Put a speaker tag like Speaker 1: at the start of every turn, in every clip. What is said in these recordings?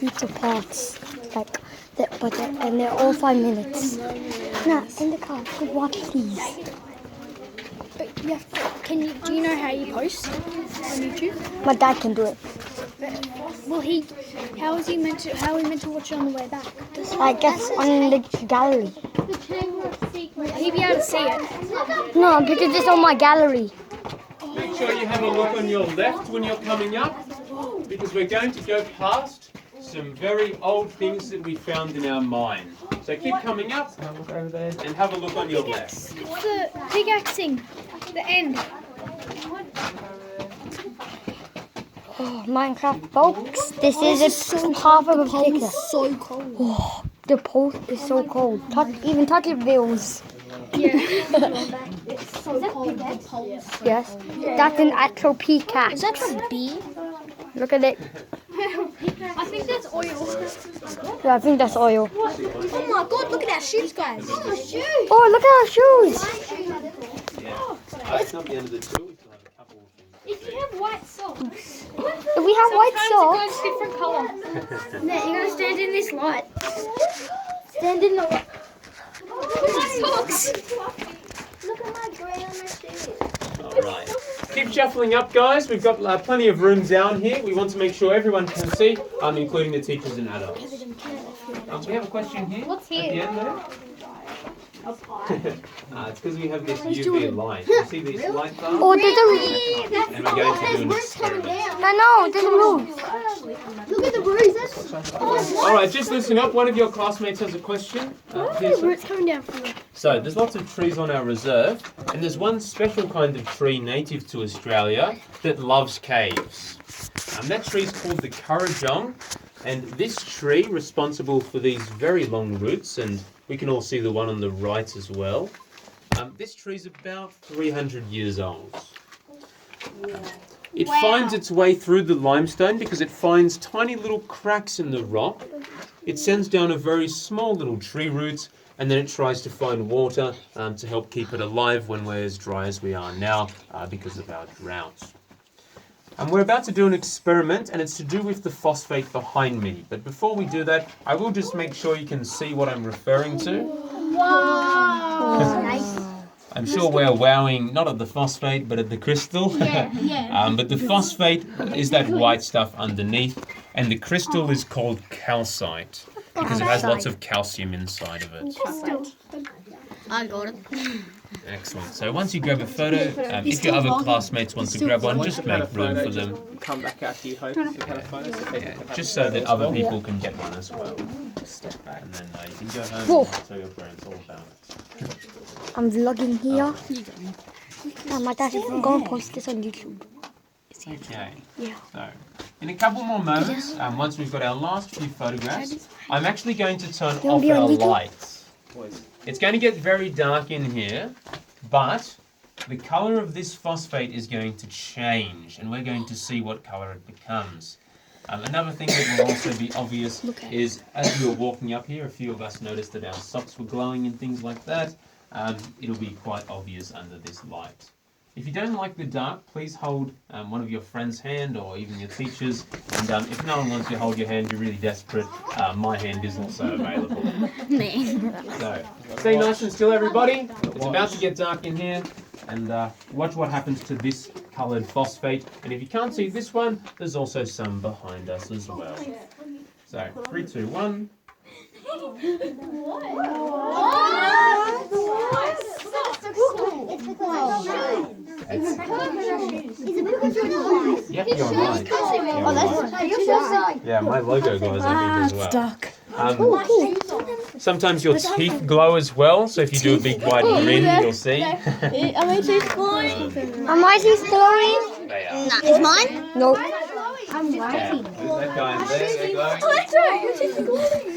Speaker 1: pizza parts. Like, and they're all 5 minutes. Nah, in the car. Go watch these.
Speaker 2: Yeah. Do you know how you post on YouTube?
Speaker 1: My dad can do it.
Speaker 2: Well, how are we meant to watch it on the way back?
Speaker 1: I guess on the gallery.
Speaker 2: Will he be able to see it?
Speaker 1: No, because it's on my gallery.
Speaker 3: Make sure you have a look on your left when you're coming up, because we're going to go past some very old things that we found in our mine. So keep coming up and have a look on your left.
Speaker 2: It's the pickaxing, the end.
Speaker 1: Oh, Minecraft folks, this is half of a picture.
Speaker 2: So cold.
Speaker 1: Oh, the post is so cold. Even touch it feels.
Speaker 2: Yeah. It's so cold.
Speaker 1: Yes, that's an actual pickaxe.
Speaker 2: Is that from bee?
Speaker 1: Look at it.
Speaker 2: I think that's oil.
Speaker 1: Yeah, I think that's oil.
Speaker 2: Oh my god, look at our shoes, guys.
Speaker 1: Oh, look at our shoes.
Speaker 3: It's not the end of the tour. We still have a couple of things.
Speaker 2: If you have white socks,
Speaker 1: If we have white
Speaker 2: sometimes
Speaker 1: socks.
Speaker 2: it goes different colour. No, you're gonna stand in this light. Stand in the light. My socks.
Speaker 4: Look at my grey on my shoes.
Speaker 3: All right. Keep shuffling up, guys. We've got plenty of room down here. We want to make sure everyone can see, including the teachers and adults. We have a question here.
Speaker 2: What's
Speaker 3: At the
Speaker 2: here?
Speaker 3: end there. It's because we have this UV light. You see these light bulbs?
Speaker 1: Oh, there's
Speaker 3: And we're going to do an experiment.
Speaker 1: no, there's a roof.
Speaker 4: Look at the roots.
Speaker 3: All right, just listen up. One of your classmates has a question. Here's some-
Speaker 2: It's coming down from you.
Speaker 3: So there's lots of trees on our reserve, and there's one special kind of tree native to Australia that loves caves. That tree is called the Currajong, and this tree responsible for these very long roots, and we can all see the one on the right as well. This tree is about 300 years old. It finds its way through the limestone because it finds tiny little cracks in the rock. It sends down a very small little tree root, and then it tries to find water to help keep it alive when we're as dry as we are now because of our drought. And we're about to do an experiment, and it's to do with the phosphate behind me. But before we do that, I will just make sure you can see what I'm referring to.
Speaker 2: Wow. Nice.
Speaker 3: I'm sure we're wowing not at the phosphate, but at the crystal.
Speaker 2: Yeah.
Speaker 3: But the phosphate is that white stuff underneath, and the crystal is called calcite because it has lots of calcium inside of it.
Speaker 2: I got it.
Speaker 3: Excellent. So once you grab a photo, if your other classmates want to grab one, just make room for them.
Speaker 5: Come back after you hope you have a photo. So people can have
Speaker 3: Just so that other people can get one as well.
Speaker 5: Just step back.
Speaker 3: And then you can go home
Speaker 1: Whoa.
Speaker 3: and tell your parents all about it.
Speaker 1: I'm vlogging here. And my dad is going to post this on YouTube.
Speaker 3: Okay.
Speaker 1: Yeah.
Speaker 3: So, in a couple more moments, once we've got our last few photographs, I'm actually going to turn
Speaker 1: You'll
Speaker 3: off
Speaker 1: be on
Speaker 3: our
Speaker 1: YouTube?
Speaker 3: lights. It's going to get very dark in here, but the colour of this phosphate is going to change, and we're going to see what colour it becomes. Another thing that will also be obvious is, as we were walking up here, a few of us noticed that our socks were glowing and things like that. It'll be quite obvious under this light. If you don't like the dark, please hold one of your friend's hand or even your teacher's. And if no one wants to hold your hand, you're really desperate, my hand is also available. So, stay nice and still, everybody. It's about to get dark in here. And watch what happens to this coloured phosphate. And if you can't see this one, there's also some behind us as well. So, 3, 2, 1. Yep, you're right. Yeah, my logo glows, I think, as well. Sometimes your teeth glow as well, so if you do a big wide grin, you'll see.
Speaker 4: Are my teeth glowing?
Speaker 1: Are my teeth glowing?
Speaker 3: They are.
Speaker 4: Is mine?
Speaker 1: Nope.
Speaker 4: I'm
Speaker 3: Yeah,
Speaker 4: waiting.
Speaker 3: there's that guy in there, they're glowing.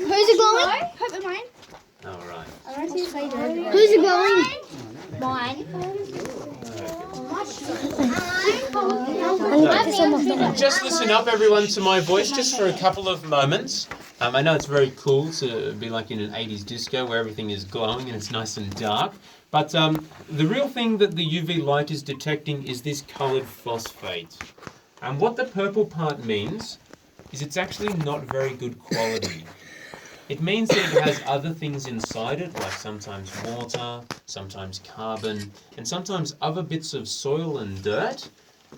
Speaker 4: Who's it glowing?
Speaker 3: All right.
Speaker 4: Who's it glowing? Mine.
Speaker 3: Just listen up, everyone, to my voice just for a couple of moments. I know it's very cool to be like in an 80s disco where everything is glowing and it's nice and dark. But the real thing that the UV light is detecting is this coloured phosphate. And what the purple part means is it's actually not very good quality. It means that it has other things inside it, like sometimes water, sometimes carbon, and sometimes other bits of soil and dirt,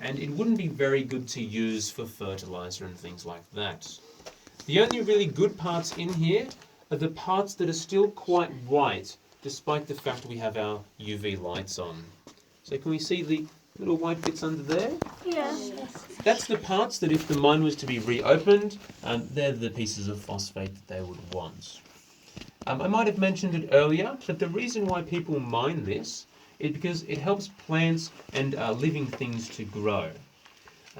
Speaker 3: and it wouldn't be very good to use for fertilizer and things like that. The only really good parts in here are the parts that are still quite white, despite the fact we have our UV lights on. So can we see the little white bits under there?
Speaker 2: Yeah.
Speaker 3: That's the parts that if the mine was to be reopened, they're the pieces of phosphate that they would want. I might have mentioned it earlier, but the reason why people mine this is because it helps plants and living things to grow.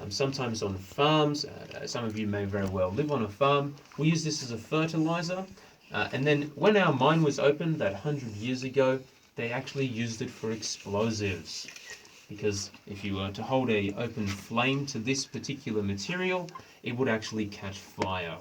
Speaker 3: Sometimes on farms, some of you may very well live on a farm, we use this as a fertilizer. And then when our mine was opened that 100 years ago, they actually used it for explosives. Because if you were to hold an open flame to this particular material, it would actually catch fire.